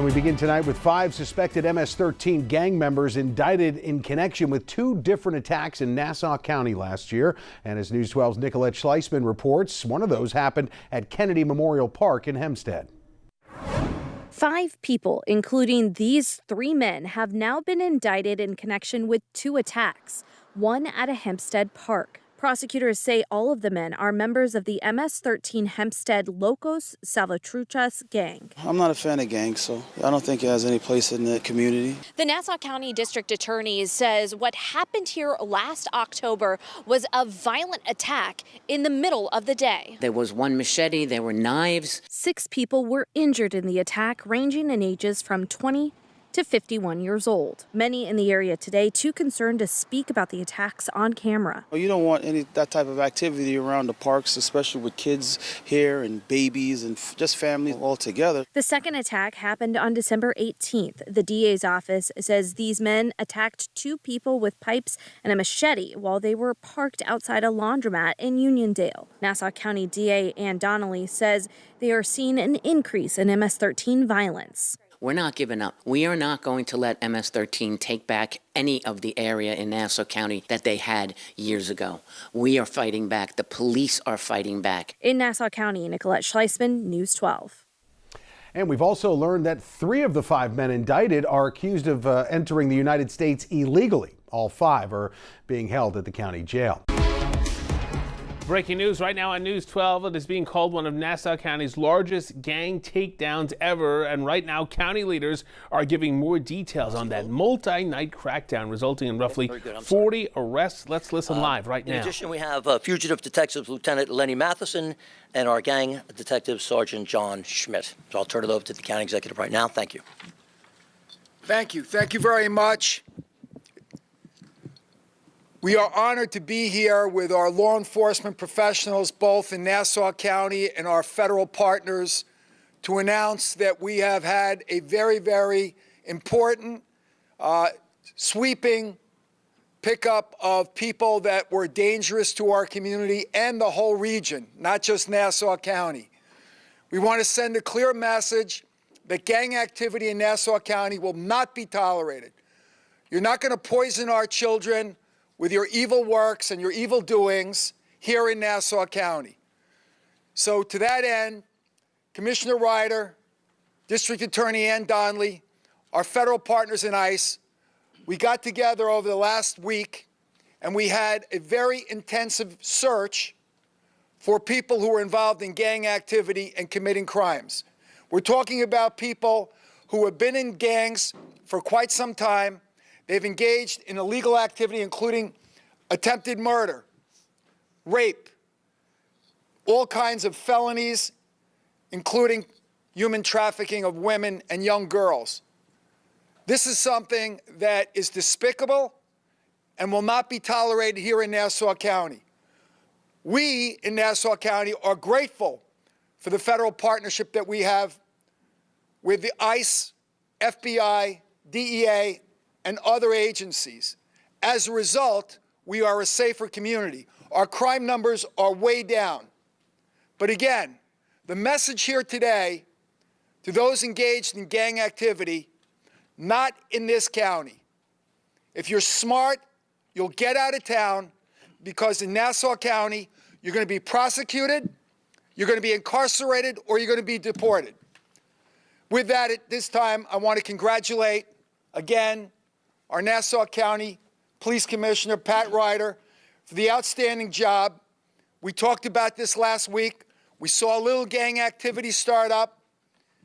And we begin tonight with 5 suspected MS-13 gang members indicted in connection with 2 different attacks in Nassau County last year. And as News 12's Nicolette Schleisman reports, one of those happened at Kennedy Memorial Park in Hempstead. 5 people, including these 3 men, have now been indicted in connection with 2 attacks, one at a Hempstead park. Prosecutors say all of the men are members of the MS-13 Hempstead Locos Salvatruchas gang. I'm not a fan of gangs, so I don't think it has any place in the community. The Nassau County District Attorney says what happened here last October was a violent attack in the middle of the day. There was one machete, there were knives. 6 people were injured in the attack, ranging in ages from 20 to 51 years old. Many in the area today too concerned to speak about the attacks on camera. Well, you don't want that type of activity around the parks, especially with kids here and babies and just families all together. The second attack happened on December 18th. The DA's office says these men attacked 2 people with pipes and a machete while they were parked outside a laundromat in Uniondale. Nassau County DA Ann Donley says they are seeing an increase in MS-13 violence. We're not giving up. We are not going to let MS-13 take back any of the area in Nassau County that they had years ago. We are fighting back. The police are fighting back. In Nassau County, Nicolette Schleisman, News 12. And we've also learned that 3 of the 5 men indicted are accused of entering the United States illegally. All 5 are being held at the county jail. Breaking news right now on News 12. It is being called one of Nassau County's largest gang takedowns ever. And right now, county leaders are giving more details on that multi-night crackdown, resulting in roughly 40 arrests. Let's listen live right now. In addition, we have fugitive detectives Lieutenant Lenny Matheson and our gang detective Sergeant John Schmidt. So I'll turn it over to the county executive right now. Thank you. Thank you. Thank you very much. We are honored to be here with our law enforcement professionals, both in Nassau County and our federal partners, to announce that we have had a very, very important, sweeping pickup of people that were dangerous to our community and the whole region, not just Nassau County. We want to send a clear message that gang activity in Nassau County will not be tolerated. You're not going to poison our children with your evil works and your evil doings here in Nassau County. So to that end, Commissioner Ryder, District Attorney Ann Donley, our federal partners in ICE, we got together over the last week and we had a very intensive search for people who were involved in gang activity and committing crimes. We're talking about people who have been in gangs for quite some time. They've engaged in illegal activity, including attempted murder, rape, all kinds of felonies, including human trafficking of women and young girls. This is something that is despicable and will not be tolerated here in Nassau County. We in Nassau County are grateful for the federal partnership that we have with the ICE, FBI, DEA, and other agencies. As a result, we are a safer community. Our crime numbers are way down. But again, the message here today to those engaged in gang activity, not in this county. If you're smart, you'll get out of town, because in Nassau County, you're going to be prosecuted, you're going to be incarcerated, or you're going to be deported. With that, at this time, I want to congratulate, again, our Nassau County Police Commissioner, Pat Ryder, for the outstanding job. We talked about this last week. We saw a little gang activity start up,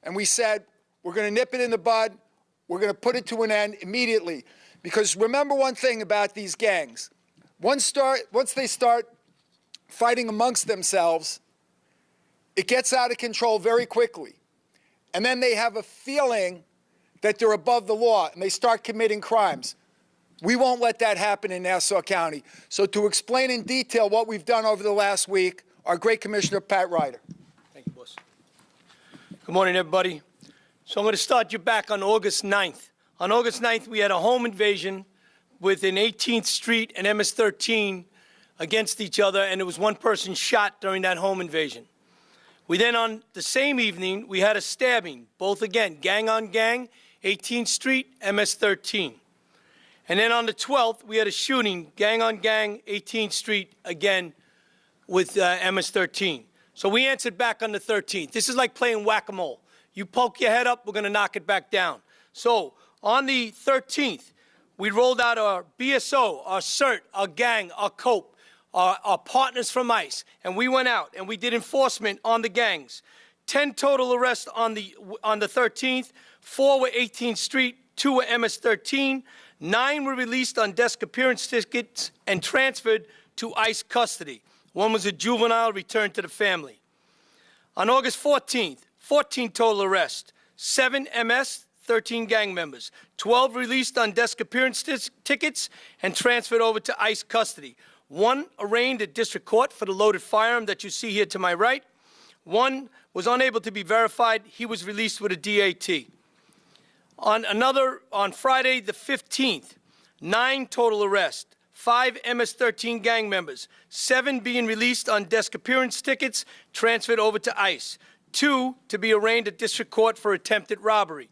and we said, we're going to nip it in the bud. We're going to put it to an end immediately. Because remember one thing about these gangs. Once they start fighting amongst themselves, it gets out of control very quickly. And then they have a feeling that they're above the law, and they start committing crimes. We won't let that happen in Nassau County. So to explain in detail what we've done over the last week, our great Commissioner, Pat Ryder. Thank you, boss. Good morning, everybody. So I'm going to start you back on August 9th. On August 9th, we had a home invasion within 18th Street and MS-13 against each other, and there was one person shot during that home invasion. We then, on the same evening, we had a stabbing, both again, gang on gang, 18th Street, MS-13. And then on the 12th, we had a shooting, gang on gang, 18th Street, again, with MS-13. So we answered back on the 13th. This is like playing whack-a-mole. You poke your head up, we're going to knock it back down. So on the 13th, we rolled out our BSO, our CERT, our gang, our COPE, our partners from ICE, and we went out and we did enforcement on the gangs. 10 total arrests on the 13th, 4 were 18th Street, 2 were MS-13, 9 were released on desk appearance tickets and transferred to ICE custody. 1 was a juvenile returned to the family. On August 14th, 14 total arrests, 7 MS-13 gang members, 12 released on desk appearance tickets and transferred over to ICE custody. 1 arraigned at district court for the loaded firearm that you see here to my right. 1 was unable to be verified. He was released with a DAT. On Friday the 15th, 9 total arrests, 5 MS-13 gang members, 7 being released on desk appearance tickets, transferred over to ICE. 2 to be arraigned at district court for attempted robbery.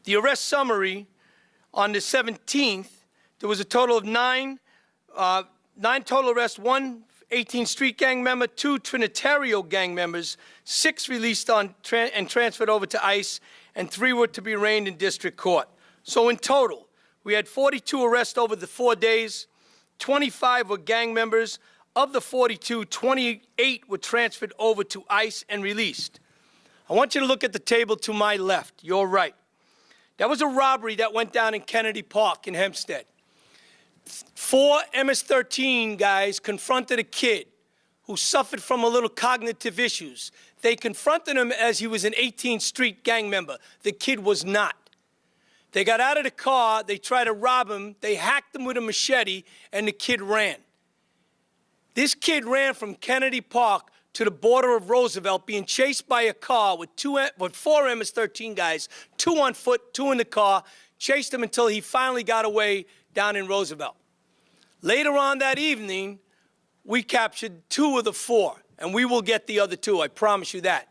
The arrest summary on the 17th, there was a total of 9 total arrests, 1 18th Street gang member, 2 Trinitario gang members, 6 released on and transferred over to ICE, and 3 were to be arraigned in district court. So in total, we had 42 arrests over the 4 days, 25 were gang members. Of the 42, 28 were transferred over to ICE and released. I want you to look at the table to my left, your right. That was a robbery that went down in Kennedy Park in Hempstead. 4 MS-13 guys confronted a kid who suffered from a little cognitive issues. They confronted him as he was an 18th Street gang member. The kid was not. They got out of the car, they tried to rob him, they hacked him with a machete, and the kid ran. This kid ran from Kennedy Park to the border of Roosevelt, being chased by a car with 4 MS-13 guys, 2 on foot, 2 in the car, chased him until he finally got away down in Roosevelt. Later on that evening, we captured 2 of the 4, and we will get the other 2, I promise you that.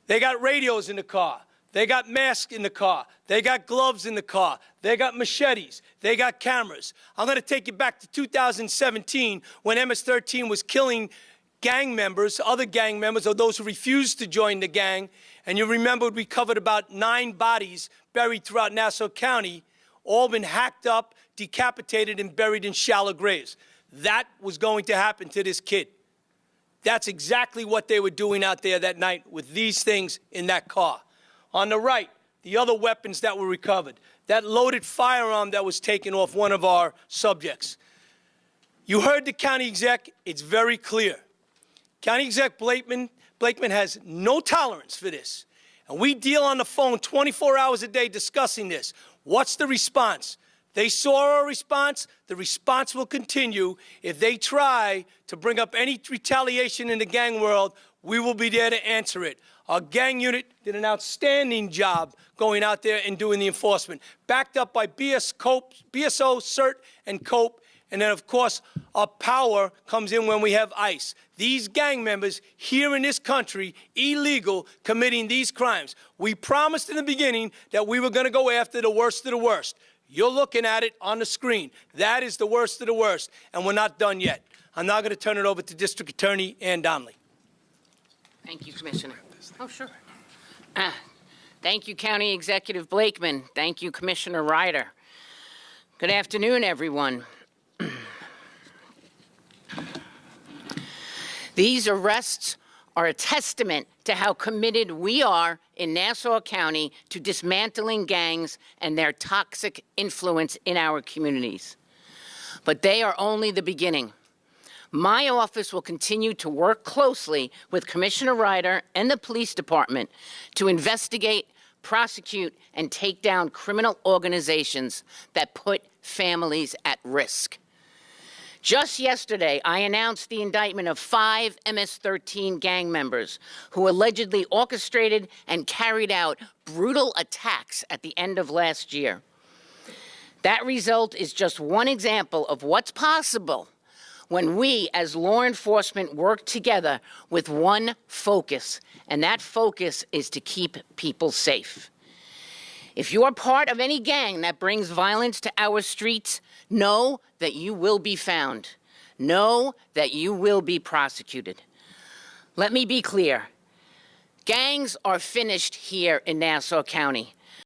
They got radios in the car. They got masks in the car. They got gloves in the car. They got machetes. They got cameras. I'm going to take you back to 2017 when MS-13 was killing gang members, other gang members, or those who refused to join the gang. And you remember we covered about 9 bodies buried throughout Nassau County, all been hacked up, decapitated, and buried in shallow graves. That was going to happen to this kid. That's exactly what they were doing out there that night with these things in that car. On the right, the other weapons that were recovered, that loaded firearm that was taken off one of our subjects. You heard the county exec, it's very clear. County exec Blakeman has no tolerance for this. And we deal on the phone 24 hours a day discussing this. What's the response? They saw our response. The response will continue. If they try to bring up any retaliation in the gang world, we will be there to answer it. Our gang unit did an outstanding job going out there and doing the enforcement, backed up by BSO, CERT, and COPE. And then, of course, our power comes in when we have ICE. These gang members here in this country, illegal, committing these crimes. We promised in the beginning that we were going to go after the worst of the worst. You're looking at it on the screen. That is the worst of the worst, and we're not done yet. I'm now going to turn it over to District Attorney Ann Donley. Thank you, Commissioner. Oh, sure. Thank you, County Executive Blakeman. Thank you, Commissioner Ryder. Good afternoon, everyone. These arrests are a testament to how committed we are in Nassau County to dismantling gangs and their toxic influence in our communities. But they are only the beginning. My office will continue to work closely with Commissioner Ryder and the police department to investigate, prosecute, and take down criminal organizations that put families at risk. Just yesterday, I announced the indictment of 5 MS-13 gang members who allegedly orchestrated and carried out brutal attacks at the end of last year. That result is just one example of what's possible when we as law enforcement work together with one focus, and that focus is to keep people safe. If you are part of any gang that brings violence to our streets, know that you will be found. Know that you will be prosecuted. Let me be clear. Gangs are finished here in Nassau County.